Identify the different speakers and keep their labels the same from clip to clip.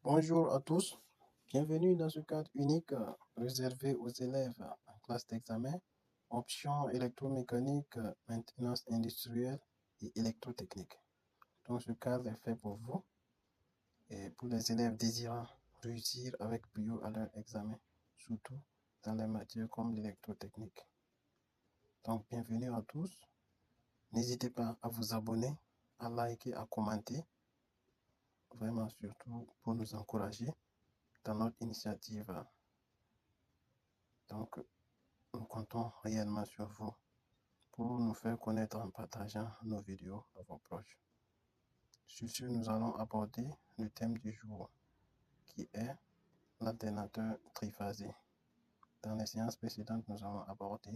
Speaker 1: Bonjour à tous, bienvenue dans ce cadre unique réservé aux élèves en classe d'examen, option électromécanique, maintenance industrielle et électrotechnique. Donc ce cadre est fait pour vous et pour les élèves désirant réussir avec brio à leur examen, surtout dans les matières comme l'électrotechnique. Donc bienvenue à tous, n'hésitez pas à vous abonner, à liker, à commenter, vraiment surtout pour nous encourager dans notre initiative. Donc, nous comptons réellement sur vous pour nous faire connaître en partageant nos vidéos à vos proches. Sur ce, nous allons aborder le thème du jour qui est l'alternateur triphasé. Dans les séances précédentes, nous avons abordé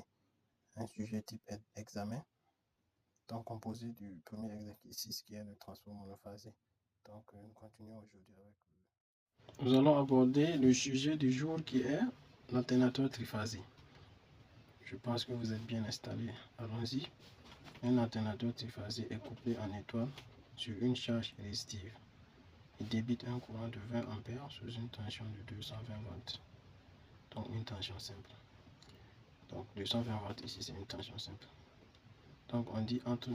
Speaker 1: un sujet type examen, donc composé du premier exercice qui est le transfert monophasé. Donc, nous continuons aujourd'hui avec Nous allons aborder le sujet du jour qui est l'alternateur triphasé. Je pense que vous êtes bien installés. Allons-y. Un alternateur triphasé est couplé en étoile sur une charge résistive. Il débite un courant de 20 A sous une tension de 220 volts. Donc une tension simple. Donc 220 volts ici, c'est une tension simple. Donc on dit entre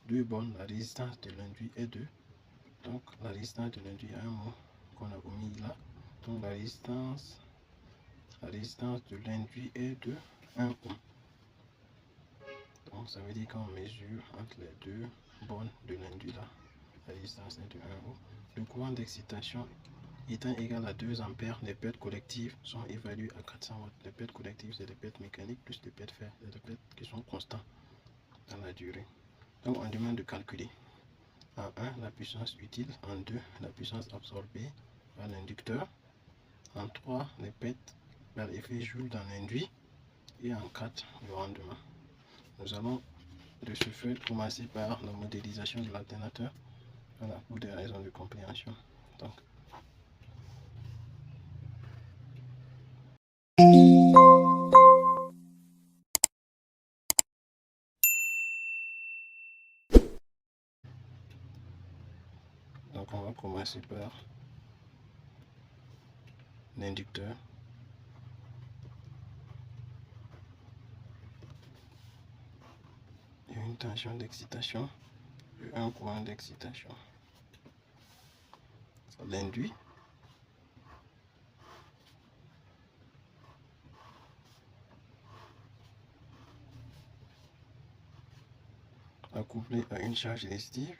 Speaker 1: deux bornes, la résistance de l'induit est 2. Donc la résistance de l'induit a un mot qu'on a omis là. Donc la résistance de l'induit est de 1 ohm. Donc ça veut dire qu'on mesure entre les deux bornes de l'induit là, la résistance est de 1 ohm. Le courant d'excitation étant égal à 2 ampères, les pertes collectives sont évaluées à 400 watts. Les pertes collectives, c'est les pertes mécaniques plus les pertes fer, c'est les pertes qui sont constantes dans la durée. Donc on demande de calculer en 1 la puissance utile, en 2 la puissance absorbée par l'inducteur, en 3 les pertes par effet Joule dans l'induit et en 4 le rendement. Nous allons de ce fait commencer par la modélisation de l'alternateur, voilà, pour des raisons de compréhension. Donc on va commencer par l'inducteur. Il y a une tension d'excitation et un courant d'excitation. L'induit accouplé à une charge résistive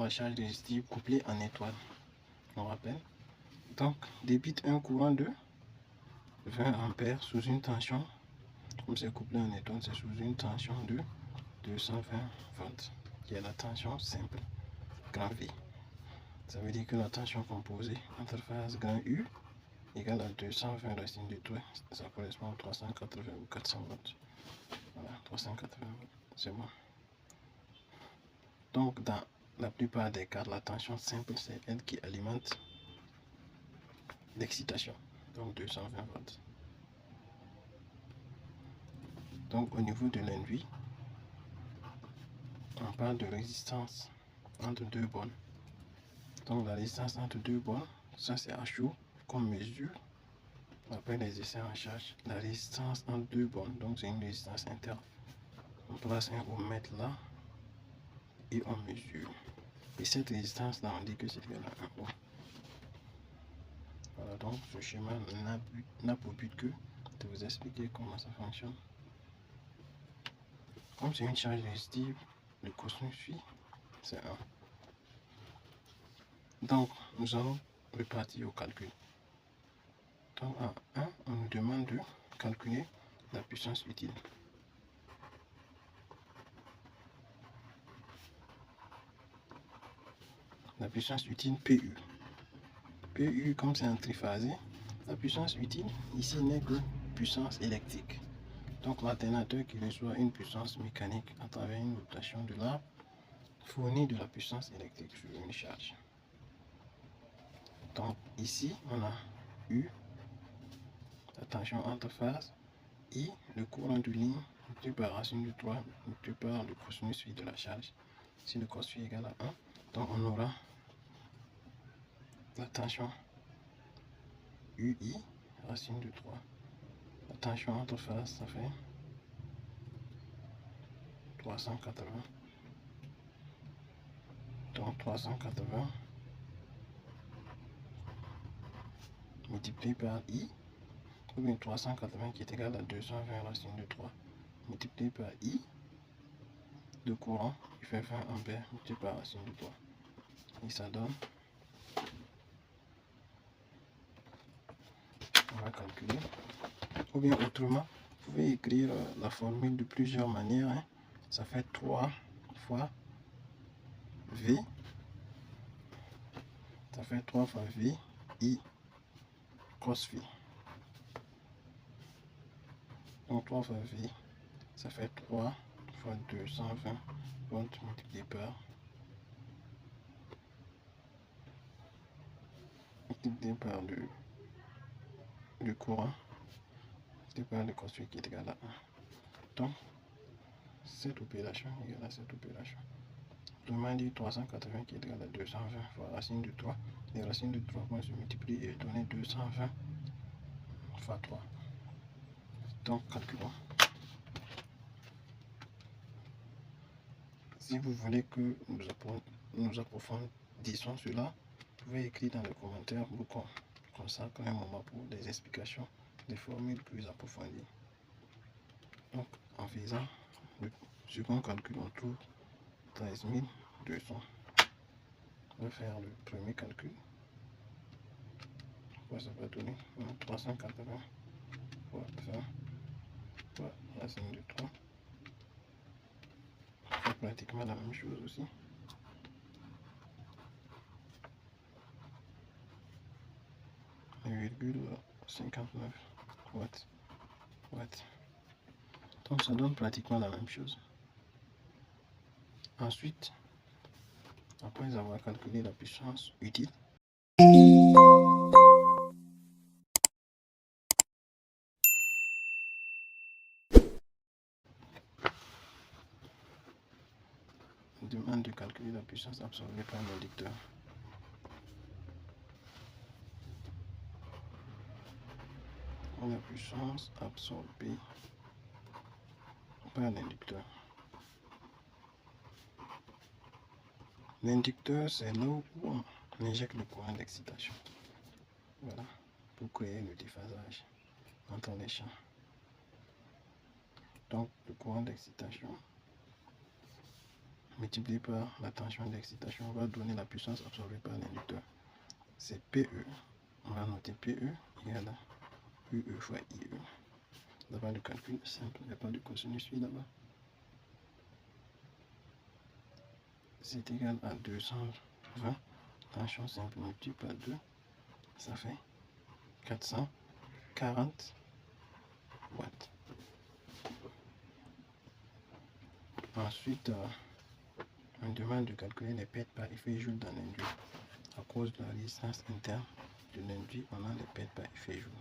Speaker 1: la charge résistive couplée en étoile, on rappelle. Donc débite un courant de 20 ampères sous une tension, comme c'est couplé en étoile, c'est sous une tension de 220 volts, qui est la tension simple, grand V. Ça veut dire que la tension composée entre phase grand U égale à 220 racine de 3, ça correspond à 380 ou 400 volts. Voilà, 380 volts, c'est bon. Donc dans la plupart des cas, la tension simple, c'est elle qui alimente l'excitation, donc 220 volts. Donc au niveau de l'induit, on parle de résistance entre deux bornes. Donc la résistance entre deux bornes, ça c'est HO qu'on mesure après les essais en charge. La résistance entre deux bornes, donc c'est une résistance interne. On place un ohmmètre là et on mesure. Et cette résistance là, on dit que c'est égal à 1 ohm. Voilà, donc ce schéma n'a pour but que de vous expliquer comment ça fonctionne. Comme c'est une charge résistive, le cosine suit, c'est 1. Donc, nous allons repartir au calcul. Donc, en 1, on nous demande de calculer la puissance utile. La puissance utile PU. PU, comme c'est un triphasé, la puissance utile, ici, n'est que puissance électrique. Donc, l'alternateur qui reçoit une puissance mécanique à travers une rotation de l'arbre fournit de la puissance électrique sur une charge. Donc, ici, on a U, la tension entre phases, I, le courant de ligne, multiplié par racine de 3, multiplié par le cosinus de la charge. Si le cos est égal à 1, donc on aura la tension UI, racine de 3. La tension entre faces, ça fait 380. Donc 380 multiplié par I, ou bien 380 qui est égal à 220 racine de 3, multiplié par I, de courant, qui fait 20 ampères, multiplié par racine de 3. Et ça donne, on va calculer. Ou bien autrement, vous pouvez écrire la formule de plusieurs manières. Hein. Ça fait 3 fois V. Ça fait 3 fois V, I, cos V. Donc 3 fois V, ça fait 3 fois 220 volts multiplié par le courant, multiplié par le cos V qui est égal à 1. Donc, cette opération égale à cette opération. Autrement dit, 380 qui est égal à 220 fois racine de 3. Les racines de 3 vont se multiplier et donner 220 fois 3. Donc, calculons. Si vous voulez que nous approfondissions cela, vous pouvez écrire dans les commentaires pour qu'on consacre un moment pour des explications, des formules plus approfondies. Donc, en faisant le second calcul, on trouve 13 200. On va faire le premier calcul. Ça va donner 380 fois 20 fois racine de 3. C'est pratiquement la même chose aussi. Virgule 59 watts. Donc ça donne pratiquement la même chose. Ensuite, après avoir calculé la puissance utile, on demande de calculer la puissance absorbée par l'inducteur. La puissance absorbée par l'inducteur. L'inducteur, c'est là où on injecte le courant d'excitation. Voilà, pour créer le déphasage entre les champs. Donc, le courant d'excitation multiplié par la tension d'excitation va donner la puissance absorbée par l'inducteur. C'est PE. On va noter PE égale à UE fois IE. Là-bas, le calcul est simple, il n'y a pas de cosinus là-bas. C'est égal à 220. Tension simple multiplié par 2, ça fait 440 watts. Ensuite, on demande de calculer les pertes par effet Joule dans l'induit. À cause de la résistance interne de l'induit, on a les pertes par effet Joule.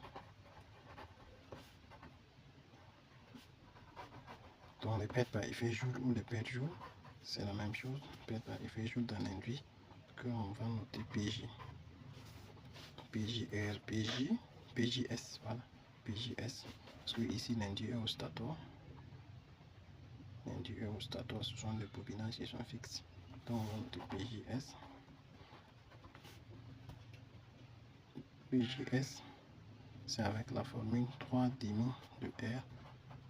Speaker 1: Donc les pertes par effet Joule ou les pertes Joule, c'est la même chose. Pertes par effet Joule dans l'induit que on va noter PJ. PJR, PJ, PJS, voilà, PJS. Parce que ici l'induit est au stator. L'induit est au stator, ce sont les bobinages qui sont fixes. Donc on va noter PJS. PJS, c'est avec la formule 3 demi de R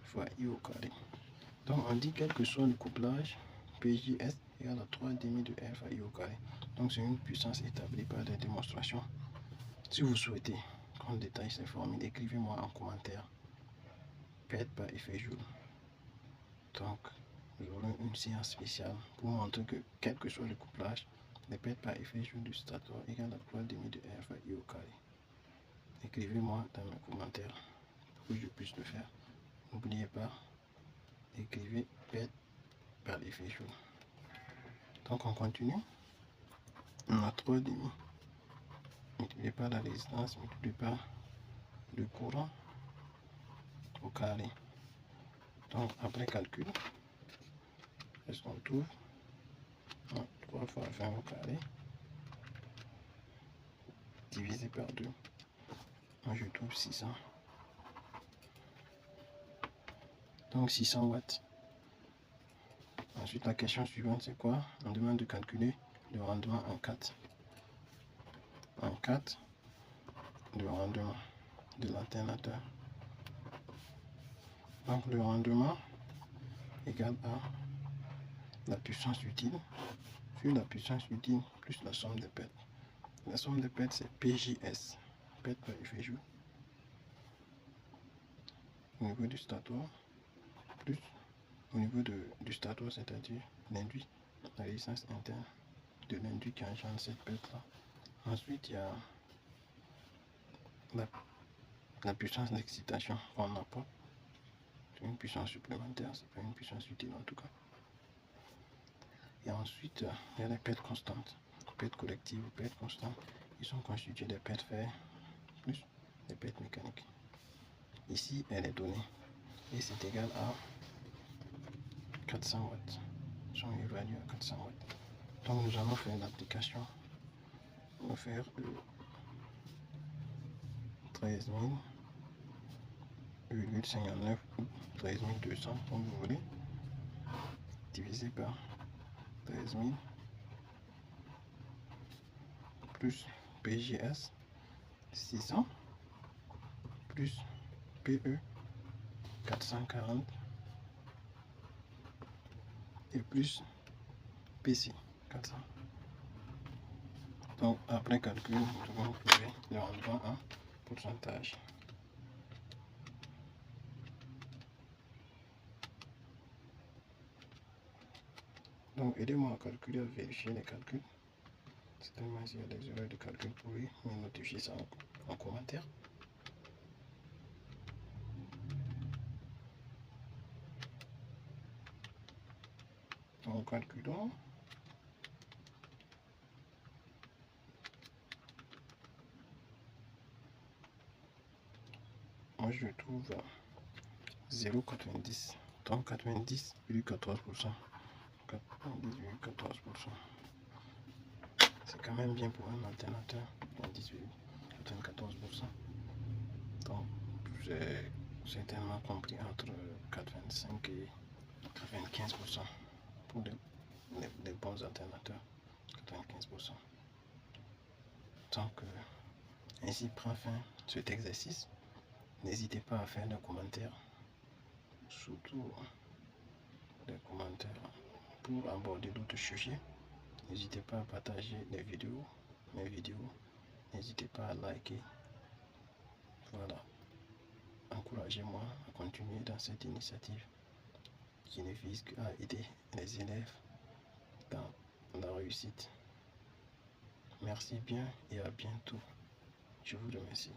Speaker 1: fois I au carré. Donc on dit quel que soit le couplage, PJS égale à 3 demi de R fois I au carré. Donc c'est une puissance établie par des démonstrations. Si vous souhaitez qu'on détaille ces formules, écrivez-moi en commentaire. Perte par effet Joule. Donc nous aurons une séance spéciale pour montrer que quel que soit le couplage, les pertes par effet Joule du stator égale à 3 demi de R fois I au carré. Écrivez-moi dans mes commentaires pour que je puisse le faire. N'oubliez pas, écrivez perte par effet Joule. Donc on continue. On a 3 demi multiplié par la résistance multiplié par le courant. Ok. carré. Donc après calcul, est-ce qu'on trouve 3 fois 20 au carré divisé par 2. Moi je trouve 600. Donc 600 watts. Ensuite la question suivante c'est quoi? On demande de calculer le rendement en 4. En 4, le rendement de l'alternateur. Donc le rendement égale à la puissance utile sur la puissance utile plus la somme des pertes. La somme des pertes c'est PJS, perte par effet joule, au niveau du stator, plus au niveau du stator, c'est-à-dire l'induit, la résistance interne de l'induit qui engendre cette perte là. Ensuite il y a la puissance d'excitation qu'on apporte, c'est une puissance supplémentaire, c'est pas une puissance utile en tout cas. Et ensuite il y a les pertes constantes, pertes collectives ou pertes constantes. Ils sont constitués des pertes fer plus des pertes mécaniques. Ici elle est donnée et c'est égal à 400 watts. Ils sont évalués à 400 watts. Donc nous allons faire l'application. On va faire 13,59 ou 13200 comme vous voulez, divisé par 13 000 plus PJS 600 plus PE 440 et plus PC 400. Donc après calcul, nous devons trouver le rendement en pourcentage. Donc aidez-moi à calculer, à vérifier les calculs. Certainement s'il y a des erreurs de calcul, vous pouvez me notifier ça en commentaire. Donc calculons. Moi je trouve 0,90. Donc 90,14%. 90,14%. C'est quand même bien pour un alternateur. 90,94%. Donc j'ai certainement compris entre 85 et 95% pour les bons alternateurs. 95%. Donc ainsi prend fin cet exercice. N'hésitez pas à faire des commentaires, surtout des commentaires pour aborder d'autres sujets. N'hésitez pas à partager mes vidéos. N'hésitez pas à liker. Voilà. Encouragez-moi à continuer dans cette initiative qui ne vise qu'à aider les élèves dans la réussite. Merci bien et à bientôt. Je vous remercie.